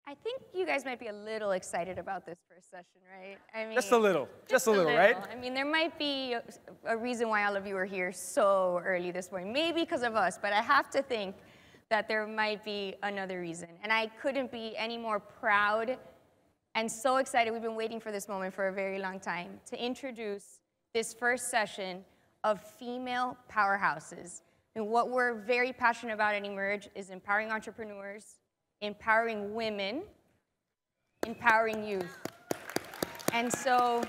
I think you guys might be a little excited about this first session, right? I mean, Just a little, right? I mean, there might be a reason why all of you are here so early this morning, maybe because of us, but I have to think that there might be another reason. And I couldn't be any more proud and so excited. We've been waiting for this moment for a very long time to introduce this first session of female powerhouses. And what we're very passionate about at Emerge is empowering entrepreneurs, empowering women, empowering youth. And so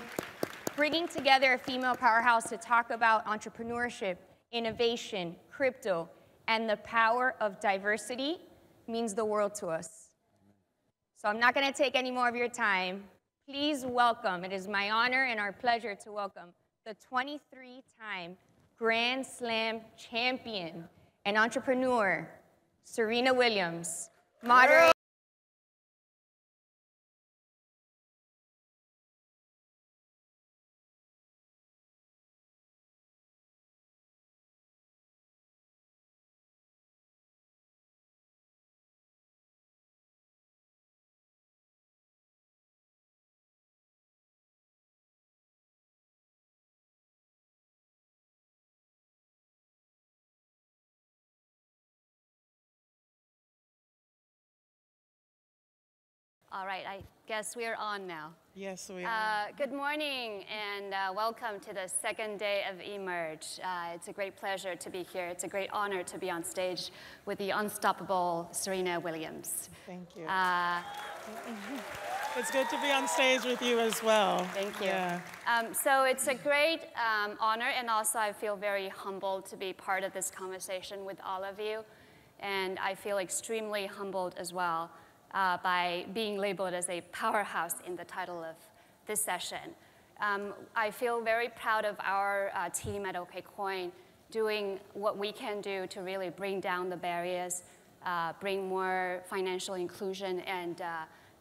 bringing together a female powerhouse to talk about entrepreneurship, innovation, crypto, and the power of diversity means the world to us. So I'm not going to take any more of your time. Please welcome, it is my honor and our pleasure to welcome the 23-time Grand Slam champion and entrepreneur, Serena Williams. Moderator. All right, I guess we are on now. Yes, we are. Good morning and welcome to the second day of Emerge. It's a great pleasure to be here. It's a great honor to be on stage with the unstoppable Serena Williams. Thank you. It's good to be on stage with you as well. Thank you. Yeah. So it's a great honor, and also I feel very humbled to be part of this conversation with all of you. And I feel extremely humbled as well by being labeled as a powerhouse in the title of this session. I feel very proud of our team at Okcoin doing what we can do to really bring down the barriers, bring more financial inclusion and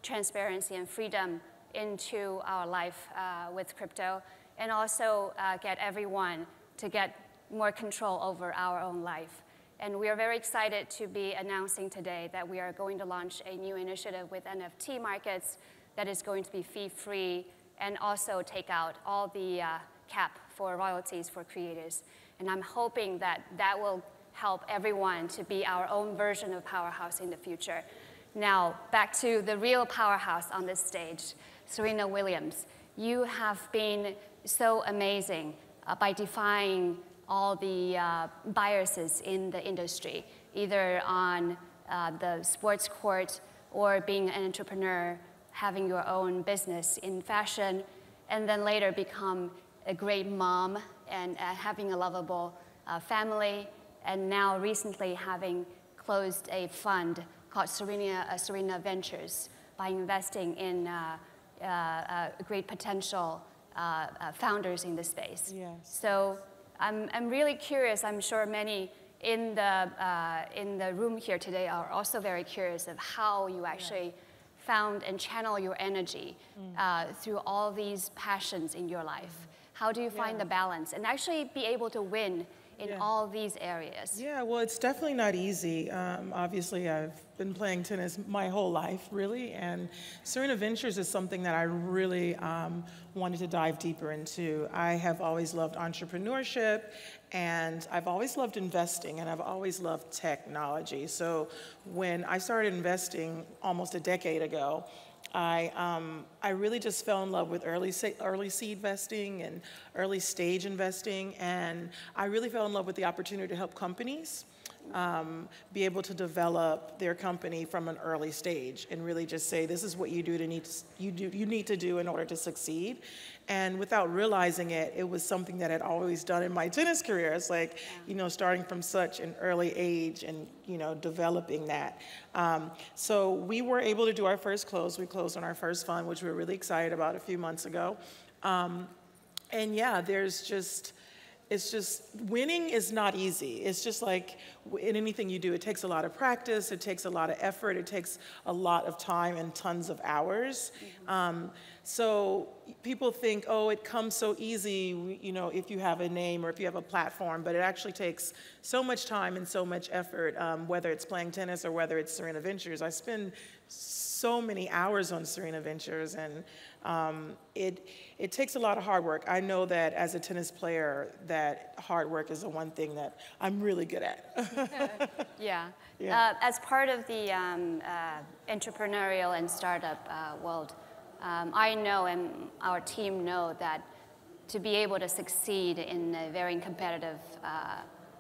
transparency and freedom into our life with crypto, and also get everyone to get more control over our own life. And we are very excited to be announcing today that we are going to launch a new initiative with NFT markets that is going to be fee-free and also take out all the cap for royalties for creators. And I'm hoping that that will help everyone to be our own version of powerhouse in the future. Now, back to the real powerhouse on this stage, Serena Williams. You have been so amazing by defying all the biases in the industry, either on the sports court or being an entrepreneur, having your own business in fashion, and then later become a great mom and having a lovable family, and now recently having closed a fund called Serena Ventures by investing in great potential founders in the space. Yes. So I'm really curious. I'm sure many in the room here today are also very curious of how you actually found and channel your energy through all these passions in your life. How do you find the balance and actually be able to win in all these areas? Yeah, well, it's definitely not easy. Obviously, I've been playing tennis my whole life, really, and Serena Ventures is something that I really wanted to dive deeper into. I have always loved entrepreneurship, and I've always loved investing, and I've always loved technology. So when I started investing almost a decade ago, I really just fell in love with early seed investing and early stage investing, and I really fell in love with the opportunity to help companies be able to develop their company from an early stage and really just say, this is what you need to do in order to succeed. And without realizing it, it was something that I'd always done in my tennis career. It's like, you know, starting from such an early age and, you know, developing that. So we were able to do our first close. We closed on our first fund, which we were really excited about a few months ago. And yeah, it's just, winning is not easy. It's just like in anything you do, it takes a lot of practice, it takes a lot of effort, it takes a lot of time and tons of hours. So, people think, oh, it comes so easy, you know, if you have a name or if you have a platform, but it actually takes so much time and so much effort, whether it's playing tennis or whether it's Serena Ventures. I spend so many hours on Serena Ventures, and it takes a lot of hard work. I know that as a tennis player, that hard work is the one thing that I'm really good at. Yeah. Yeah. As part of the entrepreneurial and startup world, I know and our team know that to be able to succeed in a very competitive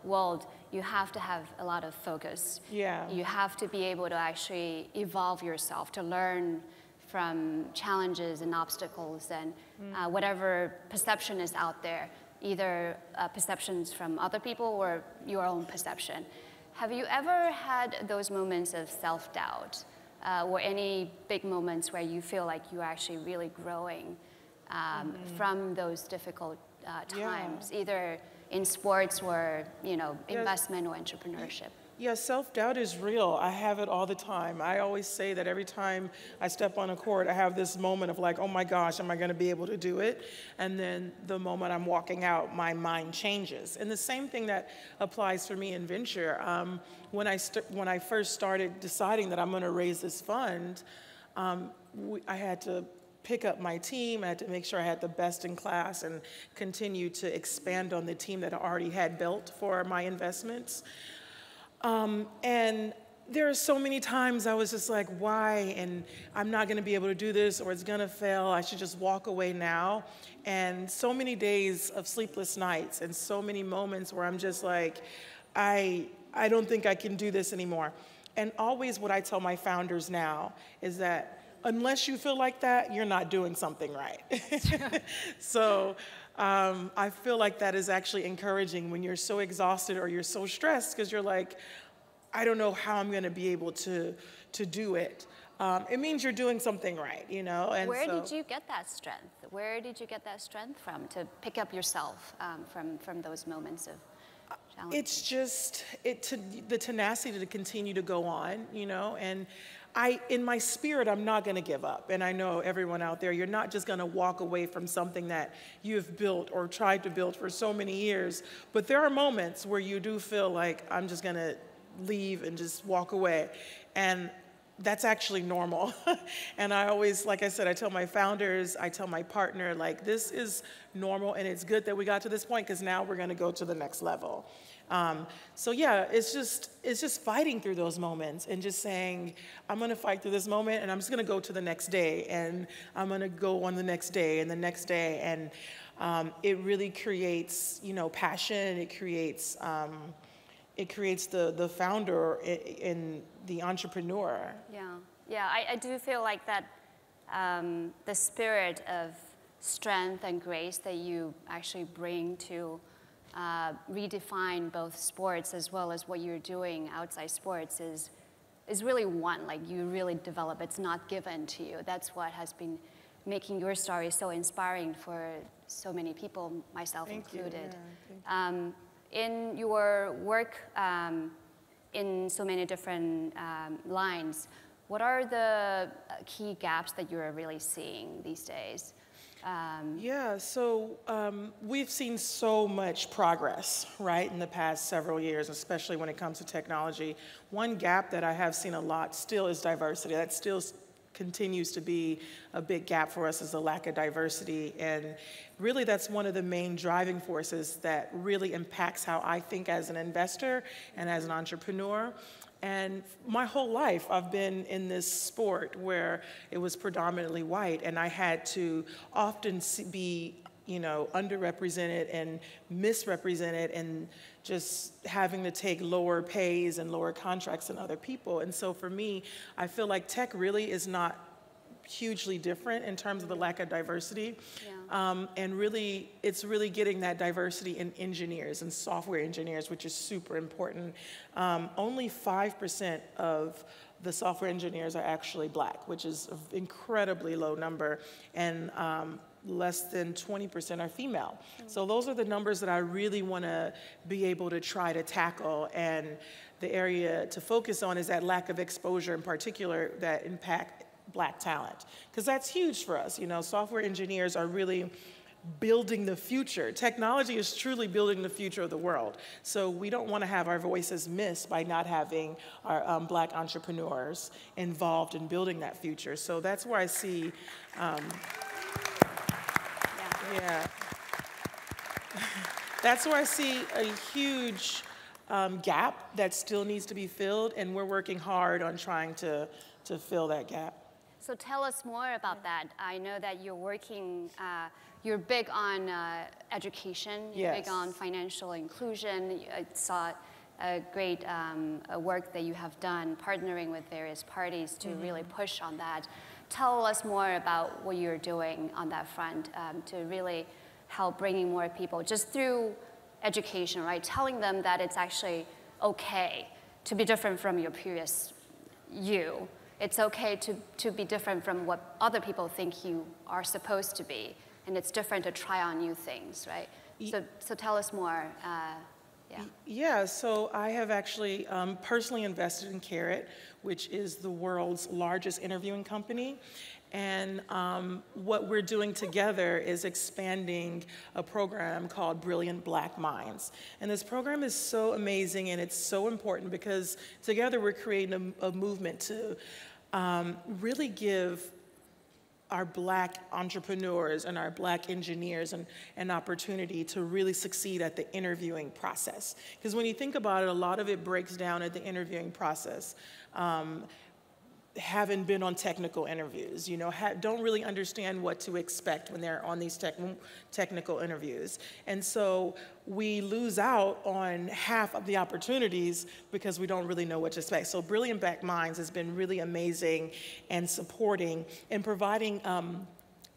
world, you have to have a lot of focus. Yeah. You have to be able to actually evolve yourself, to learn from challenges and obstacles and whatever perception is out there, either perceptions from other people or your own perception. Have you ever had those moments of self-doubt or any big moments where you feel like you're actually really growing from those difficult times, either in sports or, you know, investment or entrepreneurship? Yeah, self-doubt is real. I have it all the time. I always say that every time I step on a court, I have this moment of like, oh my gosh, am I going to be able to do it? And then the moment I'm walking out, my mind changes. And the same thing that applies for me in venture. When I first started deciding that I'm going to raise this fund, I had to pick up my team. I had to make sure I had the best in class and continue to expand on the team that I already had built for my investments. And there are so many times I was just like, why? And I'm not going to be able to do this, or it's going to fail. I should just walk away now. And so many days of sleepless nights and so many moments where I'm just like, I don't think I can do this anymore. And always what I tell my founders now is that unless you feel like that, you're not doing something right. So I feel like that is actually encouraging when you're so exhausted or you're so stressed because you're like, I don't know how I'm going to be able to do it. It means you're doing something right, you know. And where did you get that strength? Where did you get that strength from to pick up yourself from those moments of challenge? It's just the tenacity to continue to go on, you know, and in my spirit, I'm not going to give up. And I know everyone out there, you're not just going to walk away from something that you've built or tried to build for so many years. But there are moments where you do feel like I'm just going to leave and just walk away. And that's actually normal. And I always, like I said, I tell my founders, I tell my partner, like, this is normal and it's good that we got to this point because now we're going to go to the next level. So yeah, it's just fighting through those moments and just saying, I'm going to fight through this moment and I'm just going to go to the next day and I'm going to go on the next day and the next day. And it really creates, you know, passion. It creates the founder and the entrepreneur. Yeah, I do feel like that the spirit of strength and grace that you actually bring to redefine both sports as well as what you're doing outside sports is really one. Like, you really develop. It's not given to you. That's what has been making your story so inspiring for so many people, myself included. In your work in so many different lines, what are the key gaps that you're really seeing these days? So we've seen so much progress, right, in the past several years, especially when it comes to technology. One gap that I have seen a lot still is diversity. That still continues to be a big gap for us, is the lack of diversity. And really that's one of the main driving forces that really impacts how I think as an investor and as an entrepreneur. And my whole life, I've been in this sport where it was predominantly white, and I had to often be, you know, underrepresented and misrepresented and just having to take lower pays and lower contracts than other people. And so for me, I feel like tech really is not hugely different in terms of the lack of diversity. And really, it's really getting that diversity in engineers and software engineers, which is super important. Only 5% of the software engineers are actually Black, which is an incredibly low number, and less than 20% are female. So those are the numbers that I really want to be able to try to tackle, and the area to focus on is that lack of exposure in particular that Black talent, because that's huge for us. Software engineers are really building the future. Technology is truly building the future of the world. So we don't want to have our voices missed by not having our Black entrepreneurs involved in building that future. So that's where I see, that's where I see a huge gap that still needs to be filled, and we're working hard on trying to fill that gap. So tell us more about that. I know that you're working, you're big on education, you're big on financial inclusion. I saw a great work that you have done partnering with various parties to really push on that. Tell us more about what you're doing on that front to really help bringing more people just through education, right? Telling them that it's actually okay to be different from your previous you. It's okay to be different from what other people think you are supposed to be. And it's different to try on new things, right? So tell us more. Yeah, so I have actually personally invested in Carrot, which is the world's largest interviewing company. And what we're doing together is expanding a program called Brilliant Black Minds. And this program is so amazing, and it's so important because together we're creating a movement to really give our Black entrepreneurs and our Black engineers an opportunity to really succeed at the interviewing process. Because when you think about it, a lot of it breaks down at the interviewing process. Haven't been on technical interviews, don't really understand what to expect when they're on these technical interviews. And so we lose out on half of the opportunities because we don't really know what to expect. So Brilliant Black Minds has been really amazing and supporting and providing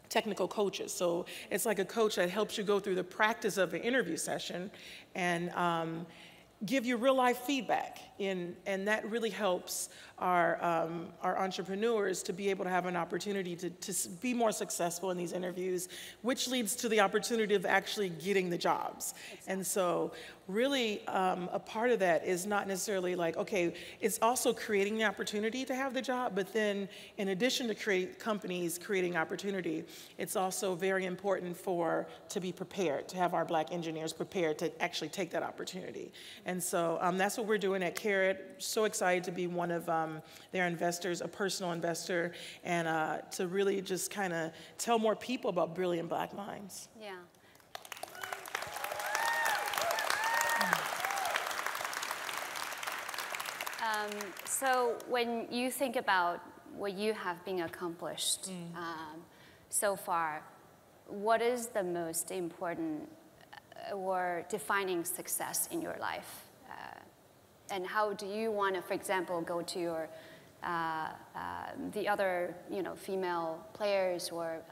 technical coaches. So it's like a coach that helps you go through the practice of an interview session and give you real life feedback. And that really helps our entrepreneurs to be able to have an opportunity to be more successful in these interviews, which leads to the opportunity of actually getting the jobs. Exactly. And so really a part of that is not necessarily like, okay, it's also creating the opportunity to have the job, but then in addition to companies creating opportunity, it's also very important to be prepared, to have our Black engineers prepared to actually take that opportunity. And so that's what we're doing at Carrot. So excited to be one of their investors, a personal investor, and to really just kind of tell more people about Brilliant Black Minds. Yeah. So when you think about what you have been accomplished so far, what is the most important or defining success in your life? And how do you want to, for example, go to your the other, female players or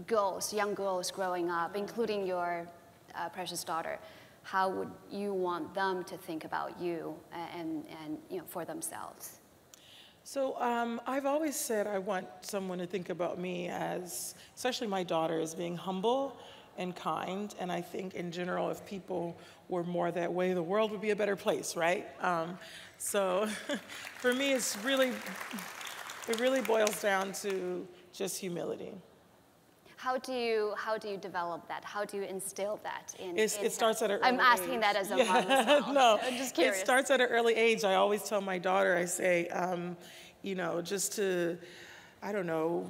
girls, young girls growing up, including your precious daughter? How would you want them to think about you and for themselves? So I've always said I want someone to think about me as, especially my daughter, as being humble and kind. And I think in general, if people were more that way, the world would be a better place, right? So for me, it really boils down to just humility. How do you develop that? How do you instill that in? It starts at an early age. I'm asking that as a mom as well. No, I'm just curious. It starts at an early age. I always tell my daughter, I say, just to, I don't know,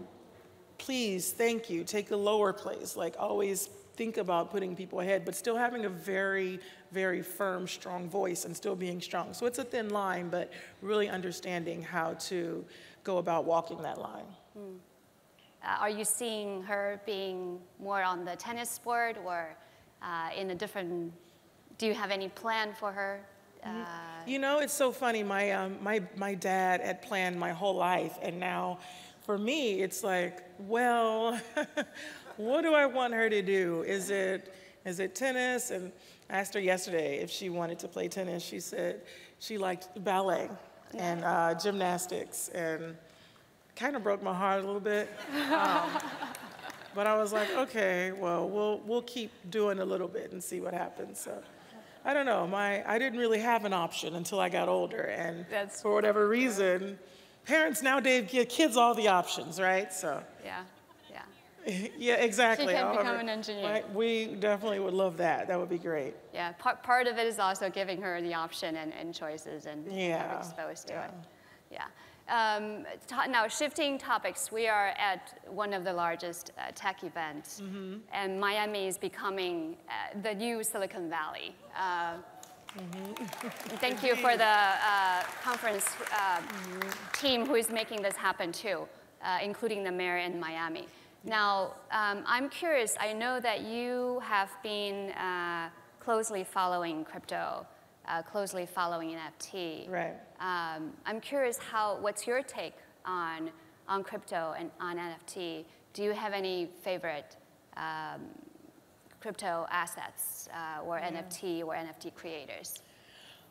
please, thank you, take a lower place. Like always think about putting people ahead, but still having a very, very firm, strong voice and still being strong. So it's a thin line, but really understanding how to go about walking that line. Are you seeing her being more on the tennis sport or in a different, do you have any plan for her? It's so funny. My dad had planned my whole life, and now for me, it's like, well, what do I want her to do? Is it tennis? And I asked her yesterday if she wanted to play tennis. She said she liked ballet and gymnastics, and kind of broke my heart a little bit. But I was like, okay, well, we'll keep doing a little bit and see what happens. So I don't know. I didn't really have an option until I got older, and for whatever reason, Parents nowadays give kids all the options, right? So. Yeah, yeah. Yeah, exactly. She can However, become an engineer. right, we definitely would love that. That would be great. Yeah, part of it is also giving her the option and choices and her exposed to it. Yeah. Now, shifting topics, we are at one of the largest tech events, and Miami is becoming the new Silicon Valley. Thank you for the conference team who is making this happen too, including the mayor in Miami. Now, I'm curious, I know that you have been closely following crypto, closely following NFT. Right. I'm curious what's your take on crypto and on NFT? Do you have any favorite crypto assets or NFT or NFT creators?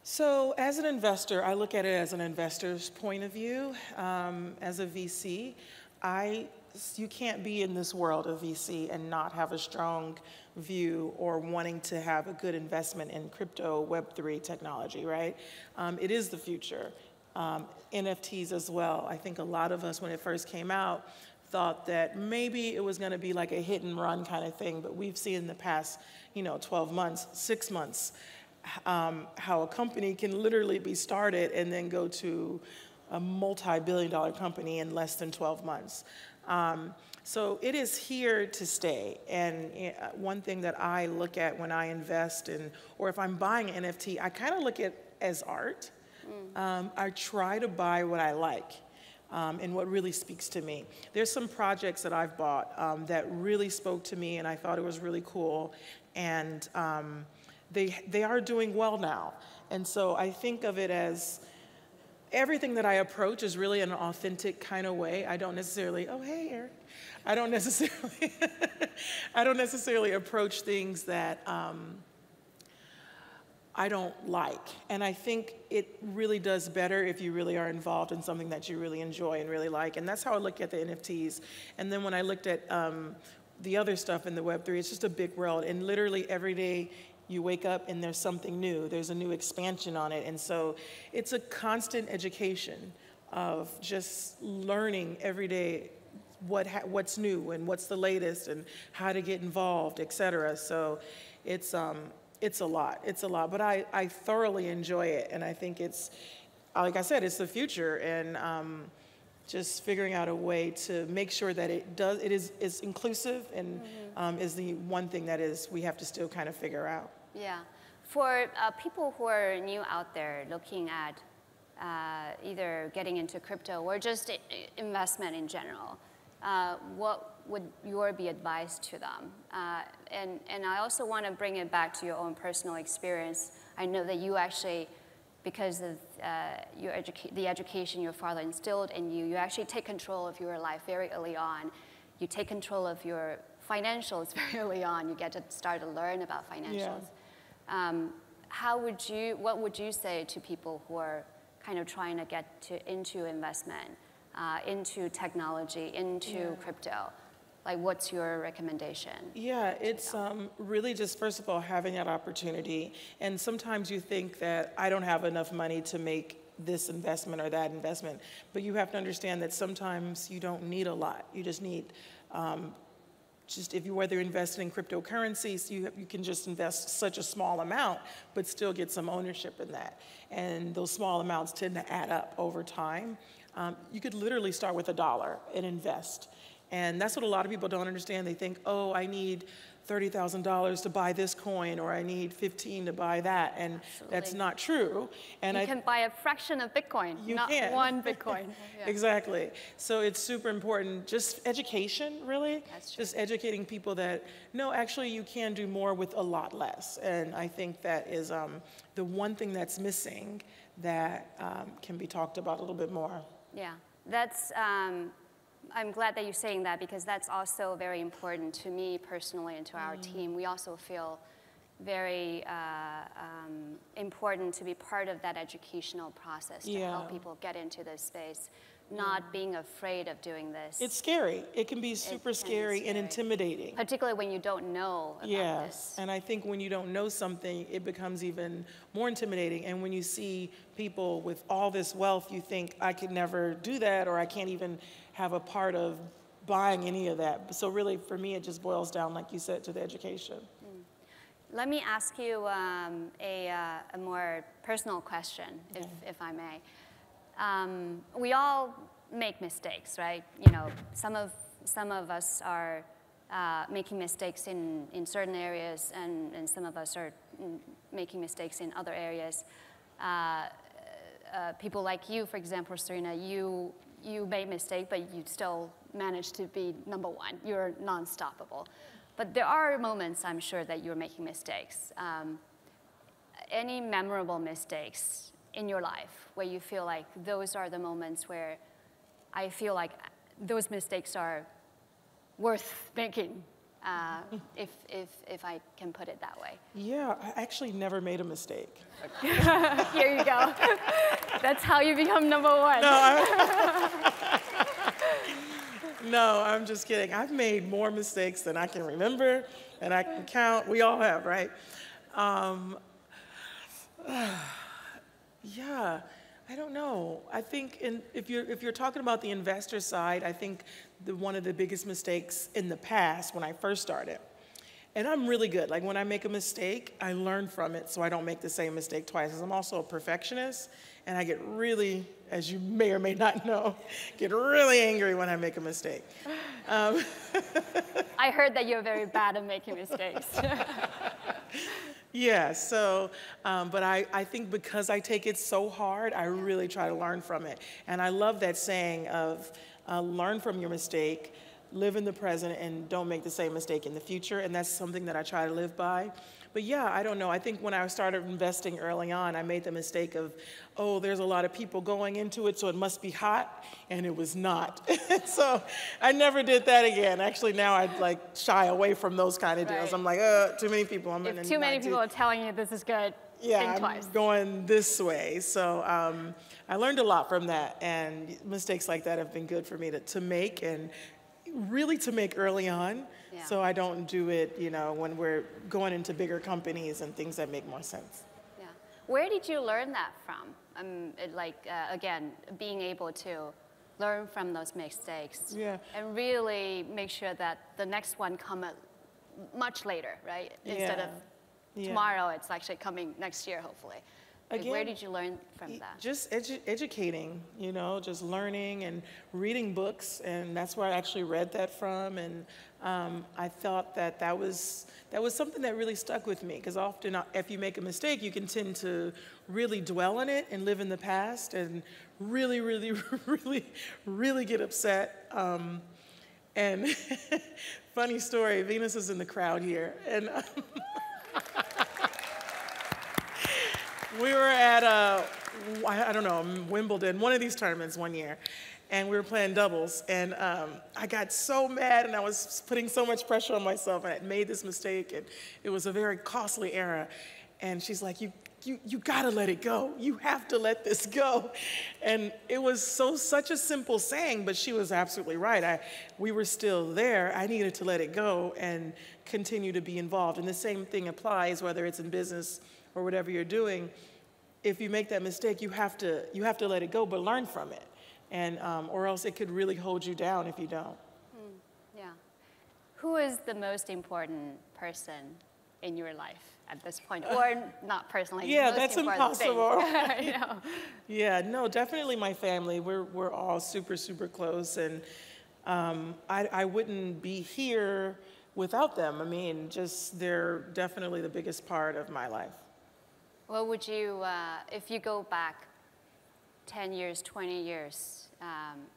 So as an investor, I look at it as an investor's point of view. As a VC, you can't be in this world of VC and not have a strong view or wanting to have a good investment in crypto Web3 technology, right? It is the future. NFTs as well. I think a lot of us, when it first came out, thought that maybe it was going to be like a hit and run kind of thing, but we've seen in the past, 12 months, 6 months, how a company can literally be started and then go to a multi-billion-dollar company in less than 12 months. So it is here to stay. And one thing that I look at when I invest in, or if I'm buying an NFT, I kind of look at it as art. I try to buy what I like. And what really speaks to me. There's some projects that I've bought that really spoke to me, and I thought it was really cool. And they are doing well now. And so I think of it as everything that I approach is really in an authentic kind of way. I don't necessarily, oh, hey, Eric. I don't necessarily approach things that I don't like. And I think it really does better if you really are involved in something that you really enjoy and really like. And that's how I look at the NFTs. And then when I looked at the other stuff in the Web3, it's just a big world. And literally every day you wake up and there's something new. There's a new expansion on it. And so it's a constant education of just learning every day what's new and what's the latest and how to get involved, et cetera. So it's a lot, but I thoroughly enjoy it, and I think it's, like I said, it's the future, and just figuring out a way to make sure that it is inclusive, and is the one thing that we have to still kind of figure out. Yeah, for people who are new out there looking at either getting into crypto or just investment in general, what would your be advised to them? And I also want to bring it back to your own personal experience. I know that you actually, because of the education your father instilled in you, you actually take control of your life very early on. You take control of your financials very early on. You get to start to learn about financials. Yeah. What would you say to people who are kind of trying to get into investment, into technology, into crypto? Like, what's your recommendation? Yeah, it's really just, first of all, having that opportunity. And sometimes you think that I don't have enough money to make this investment or that investment. But you have to understand that sometimes you don't need a lot. You just need, if you whether invested in cryptocurrencies, you can just invest such a small amount, but still get some ownership in that. And those small amounts tend to add up over time. You could literally start with $1 and invest. And that's what a lot of people don't understand. They think, oh, I need $30,000 to buy this coin, or I need 15 to buy that, and that's not true. And you can buy a fraction of Bitcoin, not one Bitcoin. Yeah. Exactly. So it's super important. Just education, really. That's true. Just educating people that, no, actually you can do more with a lot less. And I think that is the one thing that's missing that can be talked about a little bit more. Yeah, that's, I'm glad that you're saying that, because that's also very important to me personally and to our team. We also feel very important to be part of that educational process to help people get into this space. not being afraid of doing this. It's scary. It can be super scary and intimidating. Particularly when you don't know about this. And I think when you don't know something, it becomes even more intimidating. And when you see people with all this wealth, you think, I could never do that, or I can't even have a part of buying any of that. So really, for me, it just boils down, like you said, to the education. Let me ask you a more personal question, if I may. We all make mistakes, right? You know, some of us are making mistakes in certain areas, and some of us are making mistakes in other areas. People like you, for example, Serena, you made a mistake, but you still managed to be number one. You're non-stoppable. But there are moments, I'm sure, that you're making mistakes. Any memorable mistakes in your life where you feel like those are the moments where I feel like those mistakes are worth making, if I can put it that way? Yeah, I actually never made a mistake. Here you go. That's how you become number one. No, I'm just kidding. I've made more mistakes than I can remember and I can count. We all have, right? Yeah, I don't know. I think if you're talking about the investor side, I think one of the biggest mistakes in the past when I first started, and I'm really good. Like when I make a mistake, I learn from it so I don't make the same mistake twice. Because I'm also a perfectionist, and I get really, as you may or may not know, get really angry when I make a mistake. I heard that you're very bad at making mistakes. Yeah, so, but I think because I take it so hard, I really try to learn from it. And I love that saying of learn from your mistake, live in the present, and don't make the same mistake in the future. And that's something that I try to live by. But yeah, I don't know. I think when I started investing early on, I made the mistake of, oh, there's a lot of people going into it, so it must be hot, and it was not. So I never did that again. Actually, now I like shy away from those kind of deals. Right. I'm like, too many people. If too many people are telling you this is good, yeah, think twice. I'm going this way. So I learned a lot from that, and mistakes like that have been good for me to make, and really to make early on. Yeah. So I don't do it, you know, when we're going into bigger companies and things that make more sense. Yeah. Where did you learn that from? Again, being able to learn from those mistakes, Yeah. and really make sure that the next one comes much later, right? Instead of tomorrow, it's actually coming next year, hopefully. Like, where did you learn from that? Just educating, you know, just learning and reading books, and that's where I actually read that from. And I thought that was something that really stuck with me, because often if you make a mistake, you can tend to really dwell on it and live in the past and really, really, really, really get upset. And funny story, Venus is in the crowd here, and we were at, I don't know, Wimbledon, one of these tournaments one year, and we were playing doubles, and I got so mad, and I was putting so much pressure on myself, and I had made this mistake, and it was a very costly error. And she's like, you gotta let it go. You have to let this go. And it was such a simple saying, but she was absolutely right. We were still there. I needed to let it go and continue to be involved. And the same thing applies, whether it's in business or whatever you're doing. If you make that mistake, you have to let it go, but learn from it. And, or else it could really hold you down if you don't. Yeah. Who is the most important person in your life at this point? Or not personally? Yeah, that's impossible. You know? Yeah, no, definitely my family. We're all super, super close. And I wouldn't be here without them. I mean, they're definitely the biggest part of my life. What would you, if you go back 10 years, 20 years,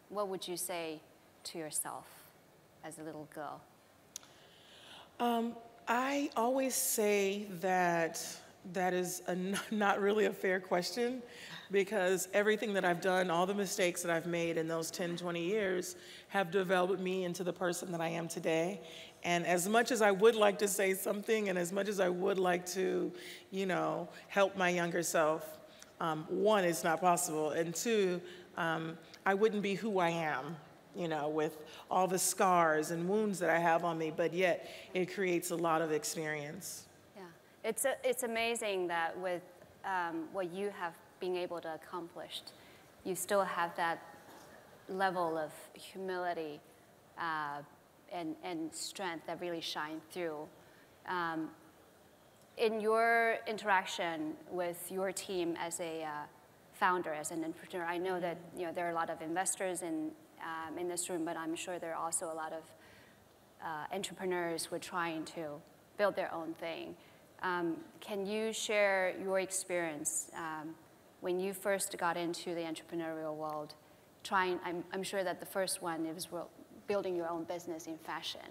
what would you say to yourself as a little girl? I always say that is not really a fair question, because everything that I've done, all the mistakes that I've made in those 10, 20 years have developed me into the person that I am today. And as much as I would like to say something, and as much as I would like to, you know, help my younger self, one, it's not possible. And two, I wouldn't be who I am, you know, with all the scars and wounds that I have on me, but yet it creates a lot of experience. Yeah, it's amazing that with what you have been able to accomplish, you still have that level of humility and strength that really shine through. In your interaction with your team as a founder, as an entrepreneur, I know that there are a lot of investors in this room, but I'm sure there are also a lot of entrepreneurs who are trying to build their own thing. Can you share your experience when you first got into the entrepreneurial world? I'm sure that the first one was building your own business in fashion.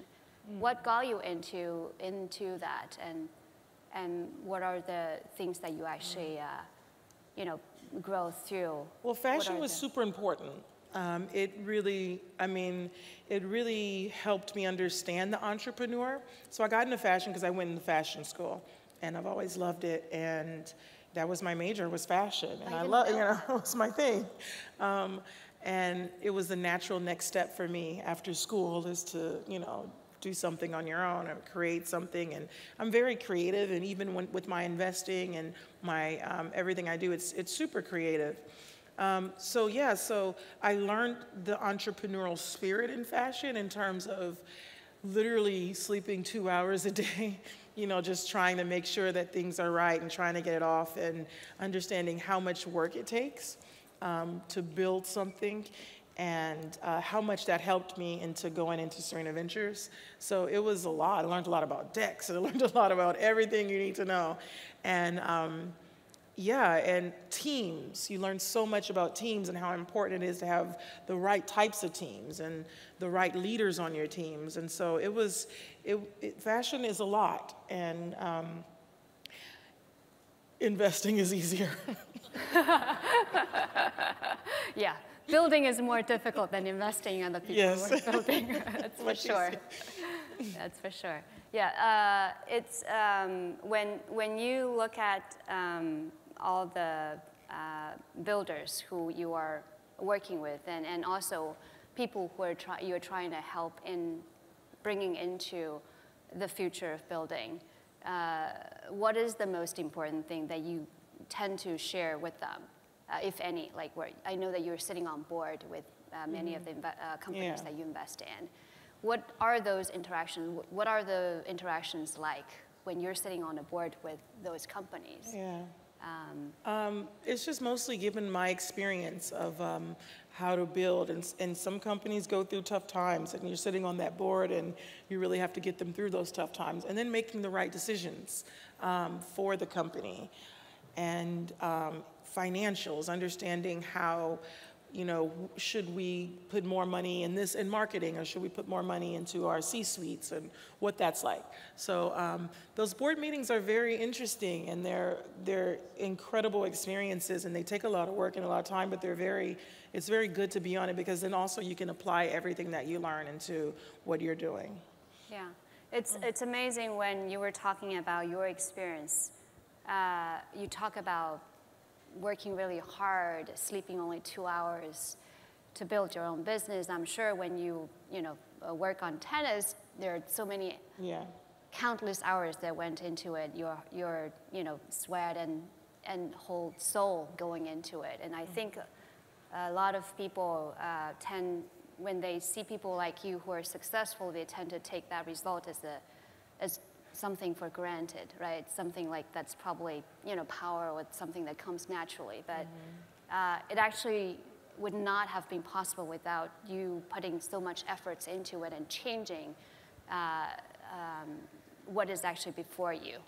What got you into that, and what are the things that you actually grow through? Well, fashion was super important. It really helped me understand the entrepreneur. So I got into fashion because I went into fashion school, and I've always loved it. And that was my major, was fashion, and I love, it was my thing. And it was the natural next step for me after school, is to do something on your own or create something. And I'm very creative, and even with my investing and my everything I do, it's super creative. So I learned the entrepreneurial spirit in fashion in terms of literally sleeping 2 hours a day, just trying to make sure that things are right and trying to get it off, and understanding how much work it takes to build something, and how much that helped me into going into Serena Ventures. So it was a lot. I learned a lot about decks, and I learned a lot about everything you need to know. And and teams. You learn so much about teams and how important it is to have the right types of teams and the right leaders on your teams. And so fashion is a lot, and investing is easier. Yeah, building is more difficult than investing in the people who are building. That's for sure. That's for sure. Yeah, it's when you look at all the builders who you are working with, and also people who are you're trying to help in bringing into the future of building, what is the most important thing that you tend to share with them, if any? Like, I know that you're sitting on board with many of the companies that you invest in. What are those interactions? What are the interactions like when you're sitting on a board with those companies? It's just mostly given my experience of how to build, and some companies go through tough times, and you're sitting on that board, and you really have to get them through those tough times, and then making the right decisions for the company, and financials, understanding how, should we put more money in this in marketing, or should we put more money into our C-suites, and what that's like. So those board meetings are very interesting, and they're incredible experiences, and they take a lot of work and a lot of time, but it's very good to be on it, because then also you can apply everything that you learn into what you're doing. Yeah, it's amazing when you were talking about your experience. You talk about working really hard, sleeping only 2 hours to build your own business. I'm sure when you work on tennis, there are so many countless hours that went into it. Your sweat and whole soul going into it. And I think a lot of people when they see people like you who are successful, they tend to take that result as something for granted, right? Something like that's probably, power, or something that comes naturally. But it actually would not have been possible without you putting so much efforts into it and changing what is actually before you,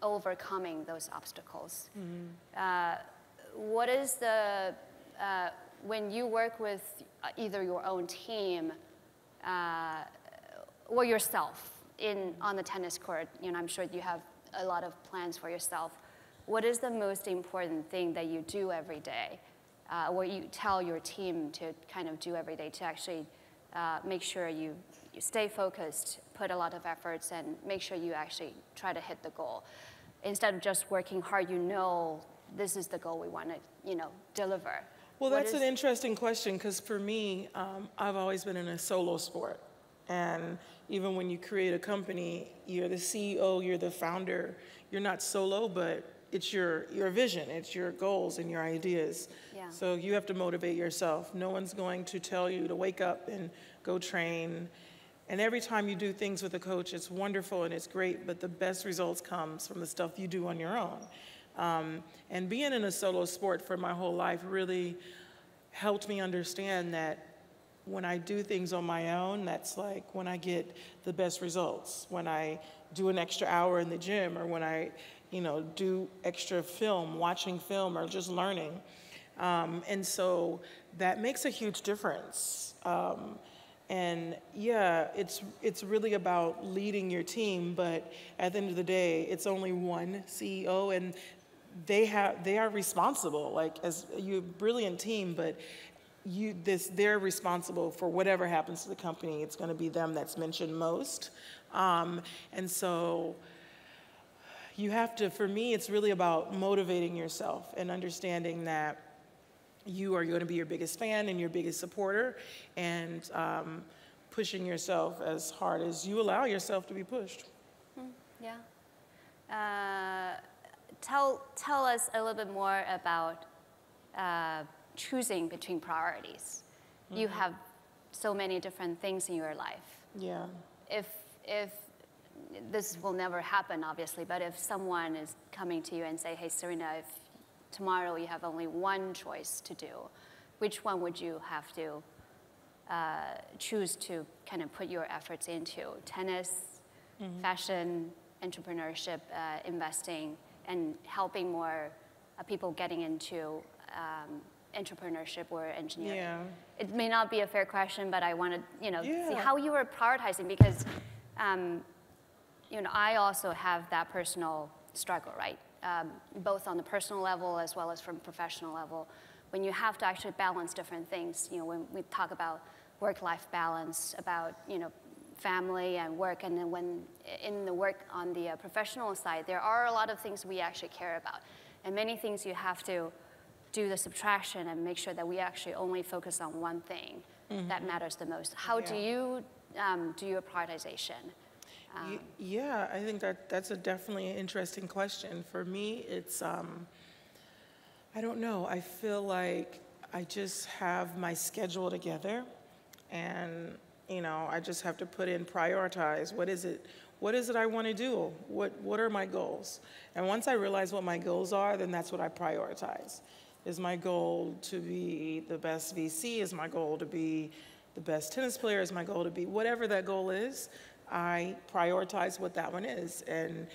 overcoming those obstacles. What is when you work with either your own team or yourself, on the tennis court, I'm sure you have a lot of plans for yourself. What is the most important thing that you do every day, or you tell your team to kind of do every day to actually make sure you stay focused, put a lot of efforts, and make sure you actually try to hit the goal, instead of just working hard? This is the goal we want to, deliver. Well, that's an interesting question because for me, I've always been in a solo sport. And even when you create a company, you're the CEO, you're the founder. You're not solo, but it's your vision, it's your goals and your ideas. Yeah. So you have to motivate yourself. No one's going to tell you to wake up and go train. And every time you do things with a coach, it's wonderful and it's great, but the best results comes from the stuff you do on your own. And being in a solo sport for my whole life really helped me understand that when I do things on my own, that's like when I get the best results. When I do an extra hour in the gym, or when I, do extra watching film, or just learning. And so that makes a huge difference. And yeah, it's really about leading your team, but at the end of the day, it's only one CEO, and they are responsible. Like, as you're a brilliant team, but they're responsible for whatever happens to the company. It's going to be them that's mentioned most. And so you have to, for me, it's really about motivating yourself and understanding that you are going to be your biggest fan and your biggest supporter, and pushing yourself as hard as you allow yourself to be pushed. Yeah. Tell us a little bit more about choosing between priorities. You have so many different things in your life. Yeah. If this will never happen, obviously, but if someone is coming to you and say, hey, Serena, if tomorrow you have only one choice to do, which one would you have to choose to kind of put your efforts into? Tennis, fashion, entrepreneurship, investing, and helping more people getting into entrepreneurship or engineering. Yeah. It may not be a fair question, but I want to, see Yeah. how you were prioritizing, because, I also have that personal struggle, right? Both on the personal level as well as from professional level. When you have to actually balance different things, when we talk about work-life balance, about, family and work, and then when in the work on the professional side, there are a lot of things we actually care about. And many things you have to do the subtraction and make sure that we actually only focus on one thing that matters the most. How do you do your prioritization? Yeah, I think that's definitely an interesting question. For me, it's, I don't know. I feel like I just have my schedule together, and, I just have to put in prioritize. What is it I want to do? What are my goals? And once I realize what my goals are, then that's what I prioritize. Is my goal to be the best VC? Is my goal to be the best tennis player? Is my goal to be whatever that goal is? I prioritize what that one is, and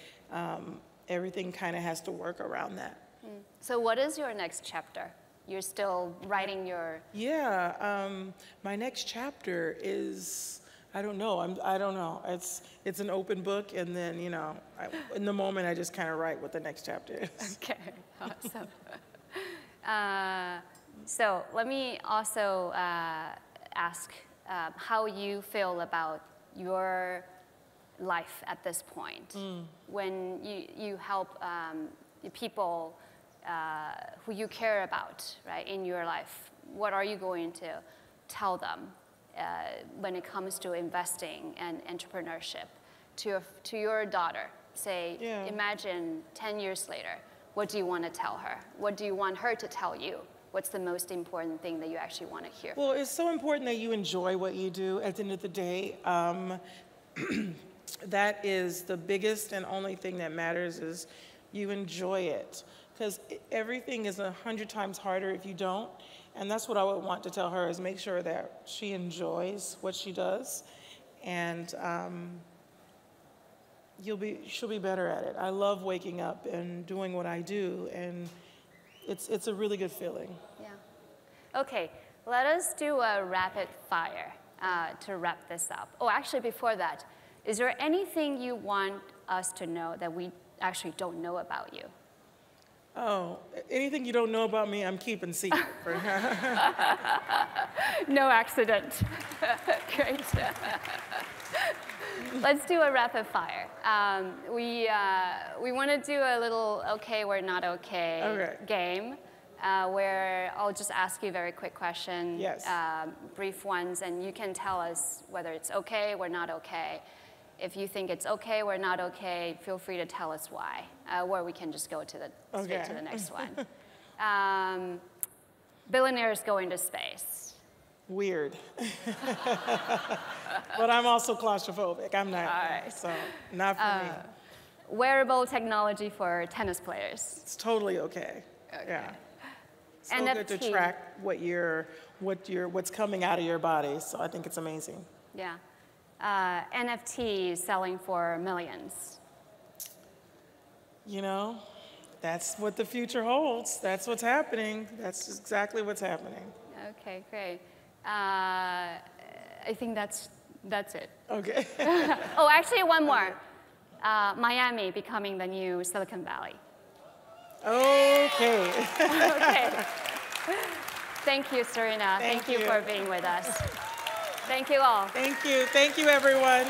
everything kind of has to work around that. So what is your next chapter? You're still writing your... Yeah, my next chapter is, I don't know. I don't know. It's an open book, and then, in the moment, I just kind of write what the next chapter is. Okay, awesome. So let me also ask how you feel about your life at this point. When you help people who you care about, right, in your life, what are you going to tell them when it comes to investing and entrepreneurship to your daughter? Say, imagine 10 years later, what do you want to tell her? What do you want her to tell you? What's the most important thing that you actually want to hear? Well, it's so important that you enjoy what you do at the end of the day. That is the biggest and only thing that matters, is you enjoy it. Because everything is 100 times harder if you don't. And that's what I would want to tell her, is make sure that she enjoys what she does. And she'll be better at it. I love waking up and doing what I do, and it's a really good feeling. Yeah. Okay, let us do a rapid fire to wrap this up. Oh, actually, before that, is there anything you want us to know that we actually don't know about you? Oh, anything you don't know about me, I'm keeping secret. No accident. Great. Let's do a rapid fire. We want to do a little okay or not okay game. where I'll just ask you a very quick question, Yes. Brief ones, and you can tell us whether it's okay or not okay. If you think it's okay or not okay, feel free to tell us why, or we can just go to straight to the next one. Billionaires going to space. Weird. But I'm also claustrophobic. I'm not. All right. So not for me. Wearable technology for tennis players. It's totally okay. Yeah. So good to NFT. track what's coming out of your body. So I think it's amazing. Yeah. NFTs selling for millions. You know, that's what the future holds. That's what's happening. That's exactly what's happening. Okay, great. I think that's it. Okay. Oh, actually, one more. Miami becoming the new Silicon Valley. Okay. Okay. Thank you, Serena. Thank Thank you you. for being with us. Thank you all. Thank you. Thank you, everyone.